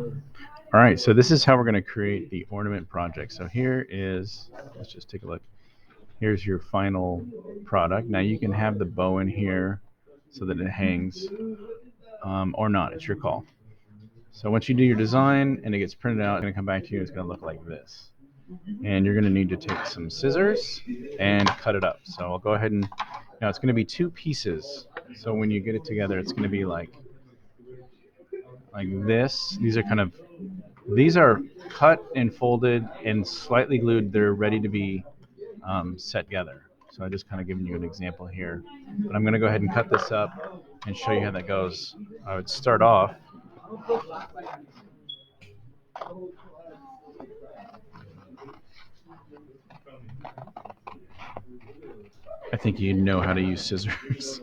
All right, so this is how we're going to create the ornament project. So here is, let's just take a look. Here's your final product. Now you can have the bow in here so that it hangs or not. It's your call. So once you do your design and it gets printed out, it's going to come back to you. It's going to look like this. And you're going to need to take some scissors and cut it up. So I'll go ahead and, now it's going to be two pieces. So when you get it together, it's going to be like this. These are cut and folded and slightly glued. They're ready to be set together. So I just kind of giving you an example here. But I'm going to go ahead and cut this up and show you how that goes. I would start off. I think you know how to use scissors.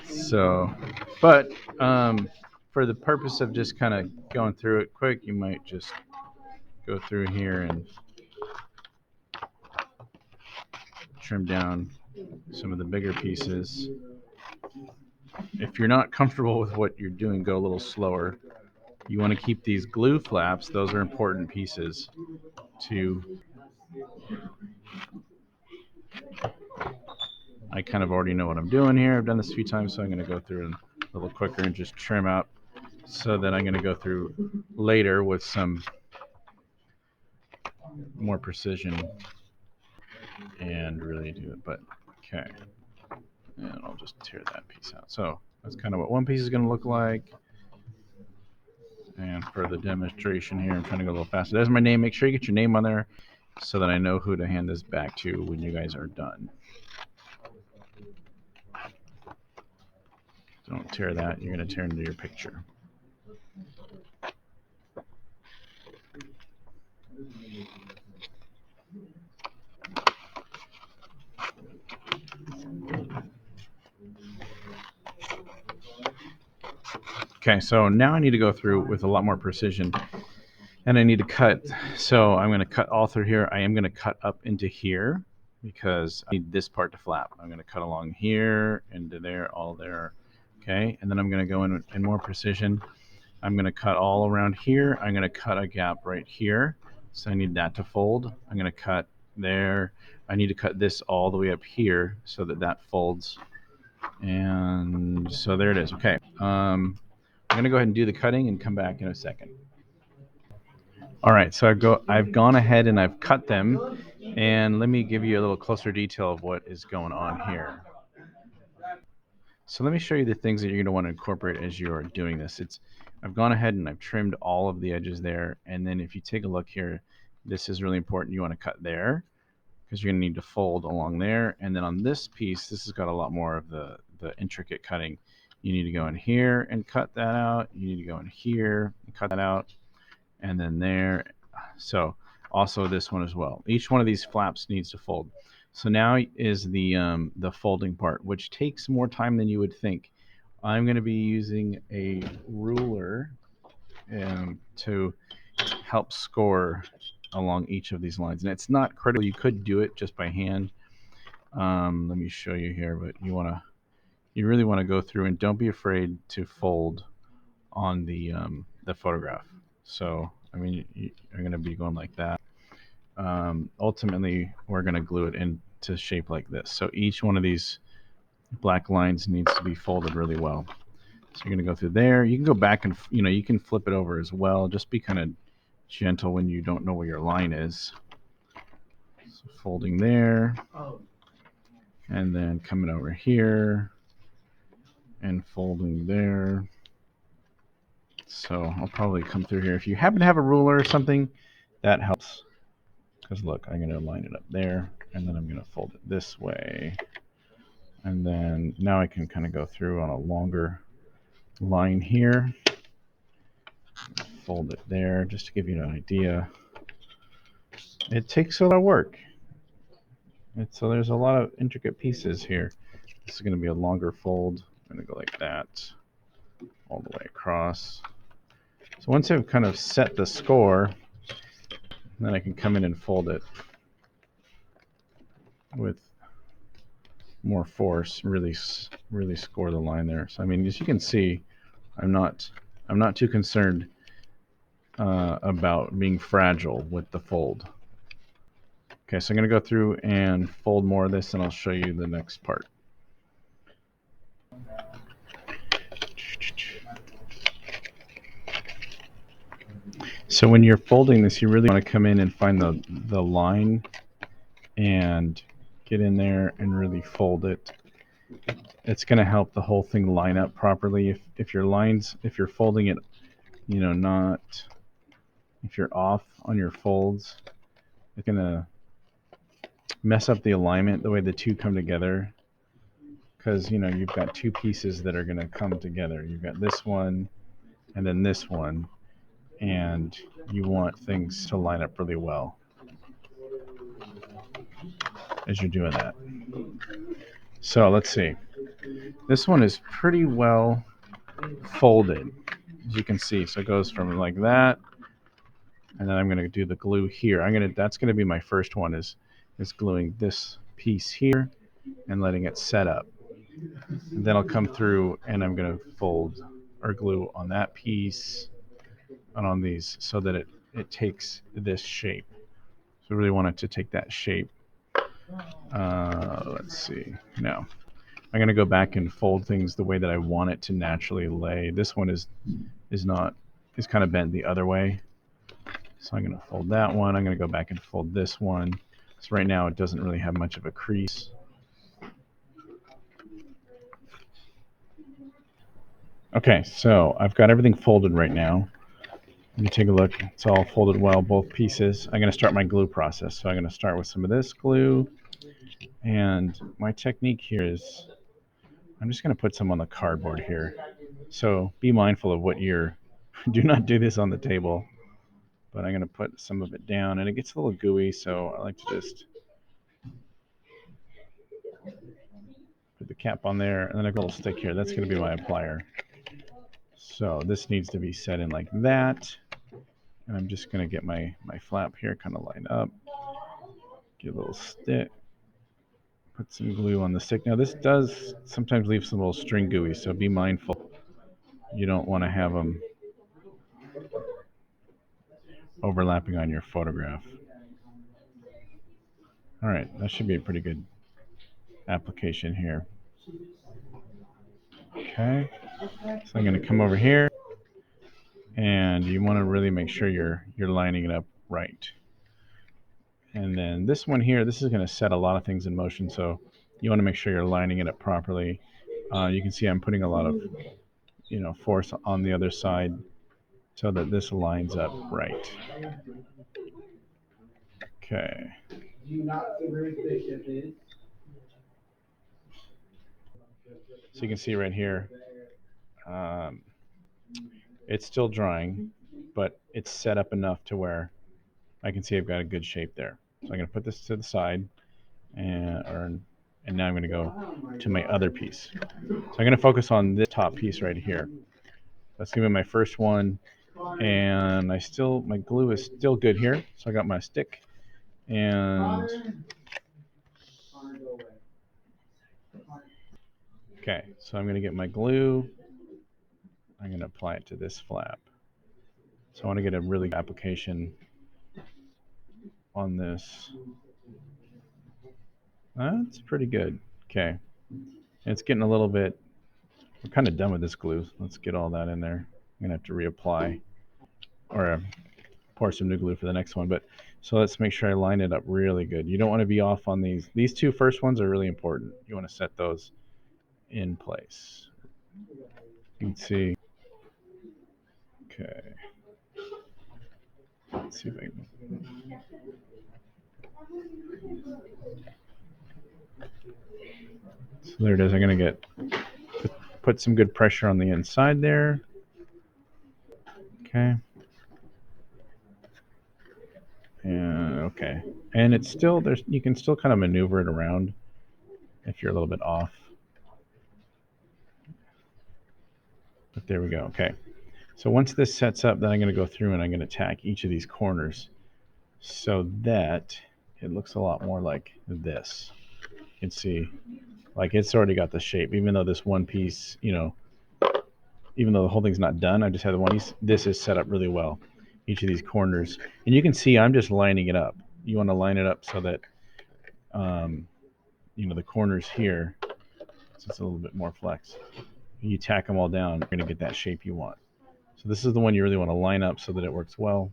So, but for the purpose of just kind of going through it quick, you might just go through here and trim down some of the bigger pieces. If you're not comfortable with what you're doing, go a little slower. You want to keep these glue flaps. Those are important pieces to, I kind of already know what I'm doing here. I've done this a few times, so I'm going to go through it a little quicker and just trim out so that I'm going to go through later with some more precision and really do it. But okay, and I'll just tear that piece out. So that's kind of what one piece is going to look like. And for the demonstration here, I'm trying to go a little faster. There's my name. Make sure you get your name on there so that I know who to hand this back to when you guys are done. Don't tear that. You're going to tear into your picture. Okay, so now I need to go through with a lot more precision and I need to cut. So I'm going to cut all through here. I am going to cut up into here because I need this part to flap. I'm going to cut along here, into there, all there. Okay, and then I'm going to go in more precision. I'm going to cut all around here. I'm going to cut a gap right here. So I need that to fold. I'm going to cut there. I need to cut this all the way up here so that that folds. And so there it is. Okay. I'm going to go ahead and do the cutting and come back in a second. All right, so I've gone ahead and I've cut them, and let me give you a little closer detail of what is going on here. So let me show you the things that you're going to want to incorporate as you're doing this. I've gone ahead and I've trimmed all of the edges there, and then if you take a look here, this is really important. You want to cut there because you're going to need to fold along there, and then on this piece, this has got a lot more of the intricate cutting. You need to go in here and cut that out. You need to go in here and cut that out, and then there. So also this one as well. Each one of these flaps needs to fold. So now is the folding part, which takes more time than you would think. I'm going to be using a ruler to help score along each of these lines. And it's not critical. You could do it just by hand. Let me show you here, but you really want to go through and don't be afraid to fold on the photograph. So I mean, you're going to be going like that. Ultimately, we're going to glue it into shape like this. So each one of these black lines needs to be folded really well. So you're going to go through there. You can go back and, you can flip it over as well. Just be kind of gentle when you don't know where your line is. So folding there. And then coming over here and folding there. So I'll probably come through here. If you happen to have a ruler or something, that helps. Because look, I'm going to line it up there, and then I'm going to fold it this way. And then now I can kind of go through on a longer line here. Fold it there, just to give you an idea. It takes a lot of work. So there's a lot of intricate pieces here. This is going to be a longer fold. I'm going to go like that, all the way across. So once I've kind of set the score, then I can come in and fold it with more force, really score the line there. So I mean, as you can see, I'm not too concerned about being fragile with the fold. Okay, so I'm going to go through and fold more of this, and I'll show you the next part. So when you're folding this, you really want to come in and find the line and get in there and really fold it. It's going to help the whole thing line up properly. If you're folding it, if you're off on your folds, it's going to mess up the alignment, the way the two come together. Because, you've got two pieces that are going to come together. You've got this one and then this one, and you want things to line up really well as you're doing that. So let's see. This one is pretty well folded, as you can see. So it goes from like that, and then I'm going to do the glue here. That's going to be my first one is gluing this piece here and letting it set up. And then I'll come through and I'm going to fold or glue on that piece and on these so that it takes this shape. So I really want it to take that shape. Let's see. Now I'm going to go back and fold things the way that I want it to naturally lay. This one is kind of bent the other way. So I'm going to fold that one. I'm going to go back and fold this one. So right now it doesn't really have much of a crease. Okay, so I've got everything folded right now. Let me take a look. It's all folded well, both pieces. I'm going to start my glue process. So I'm going to start with some of this glue. And my technique here is I'm just going to put some on the cardboard here. So be mindful of what you're... Do not do this on the table. But I'm going to put some of it down. And it gets a little gooey, so I like to just put the cap on there. And then I've got a little stick here. That's going to be my applier. So this needs to be set in like that. And I'm just going to get my flap here kind of lined up. Get a little stick. Put some glue on the stick. Now this does sometimes leave some little string gooey, so be mindful. You don't want to have them overlapping on your photograph. All right, that should be a pretty good application here. Okay, so I'm going to come over here, and you want to really make sure you're lining it up right. And then this one here, this is going to set a lot of things in motion, so you want to make sure you're lining it up properly. You can see I'm putting a lot of force on the other side so that this lines up right. Okay. So you can see right here, it's still drying, but it's set up enough to where I can see I've got a good shape there. So I'm going to put this to the side, and now I'm going to go to my other piece. So I'm going to focus on this top piece right here. That's going to be my first one, and my glue is still good here. So I got my stick, and okay, so I'm going to get my glue. I'm going to apply it to this flap. So I want to get a really good application on this. That's pretty good. Okay. It's getting a little bit, we're kind of done with this glue. Let's get all that in there. I'm going to have to reapply or pour some new glue for the next one. But so let's make sure I line it up really good. You don't want to be off on these. These two first ones are really important. You want to set those in place. You can see. Okay. Let's see if I can. So there it is. I'm going to put some good pressure on the inside there. Okay. And okay. And it's still you can still kind of maneuver it around if you're a little bit off. But there we go. Okay. So once this sets up, then I'm going to go through and I'm going to tack each of these corners so that it looks a lot more like this. You can see like it's already got the shape, even though this one piece, even though the whole thing's not done, I just had the one piece, this is set up really well. each of these corners. And you can see I'm just lining it up. You want to line it up so that, the corners here, so it's a little bit more flex. You tack them all down, you're going to get that shape you want. So this is the one you really want to line up so that it works well.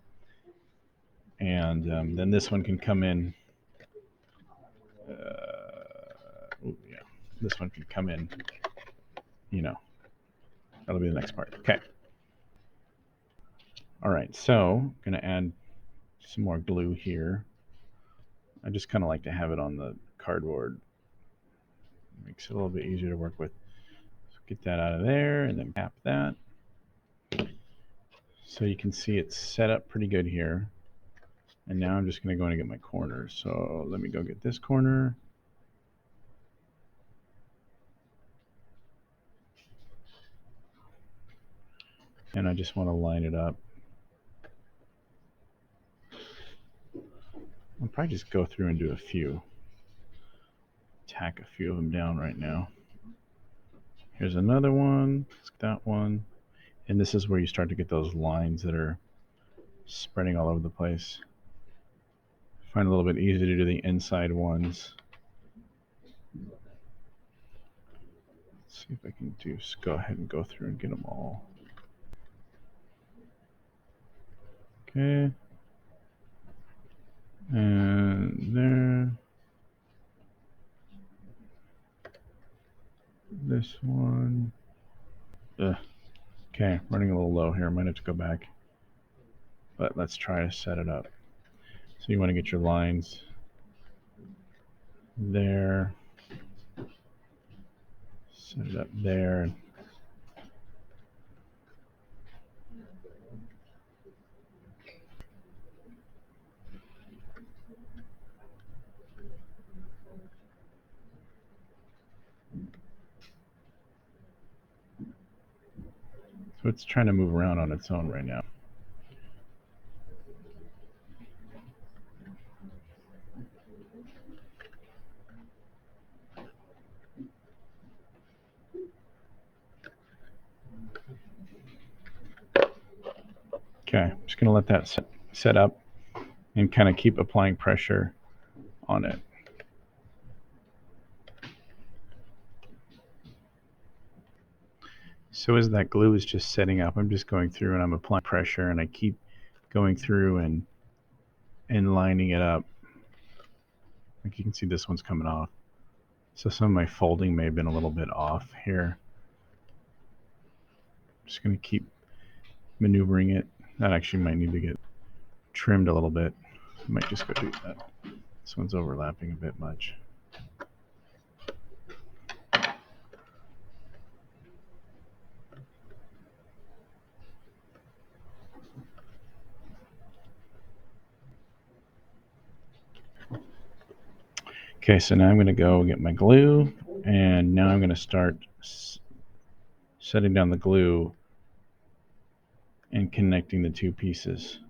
And then this one can come in. Yeah, this one can come in. That'll be the next part. Okay. All right, so I'm going to add some more glue here. I just kind of like to have it on the cardboard. Makes it a little bit easier to work with. So get that out of there and then cap that. So you can see it's set up pretty good here. And now I'm just going to go in and get my corners. So let me go get this corner. And I just want to line it up. I'll probably just go through and do a few. Tack a few of them down right now. Here's another one. That one. And this is where you start to get those lines that are spreading all over the place. Find it a little bit easier to do the inside ones. Let's see if I can just go ahead and go through and get them all. Okay. And there. This one. Ugh. Okay, running a little low here. Might have to go back. But let's try to set it up. So you want to get your lines there. Set it up there. So it's trying to move around on its own right now. Okay, I'm just going to let that set up and kind of keep applying pressure on it. So as that glue is just setting up, I'm just going through and I'm applying pressure, and I keep going through and lining it up. Like you can see this one's coming off. So some of my folding may have been a little bit off here. I'm just going to keep maneuvering it. That actually might need to get trimmed a little bit. I might just go do that. This one's overlapping a bit much. Okay, so now I'm going to go get my glue, and now I'm going to start setting down the glue and connecting the two pieces.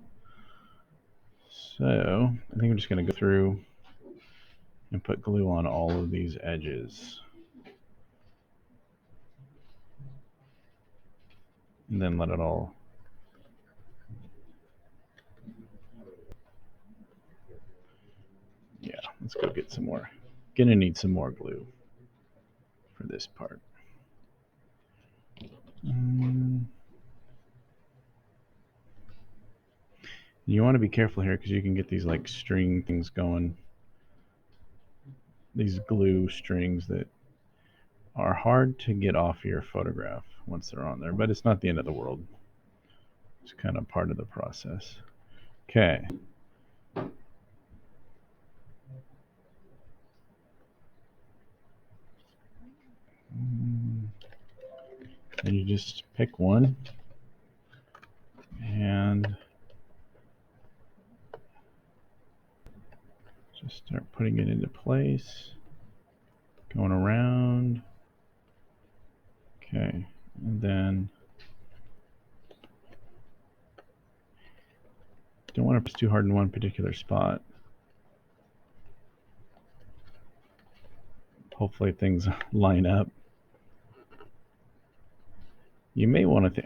So I think I'm just going to go through and put glue on all of these edges. And then let it all. Yeah, let's go get some more. Gonna need some more glue for this part. You want to be careful here because you can get these like string things going. These glue strings that are hard to get off your photograph once they're on there, but it's not the end of the world. It's kind of part of the process. Okay. And you just pick one and just start putting it into place, going around. Okay, and then don't want to press too hard in one particular spot. Hopefully things line up. You may want to think,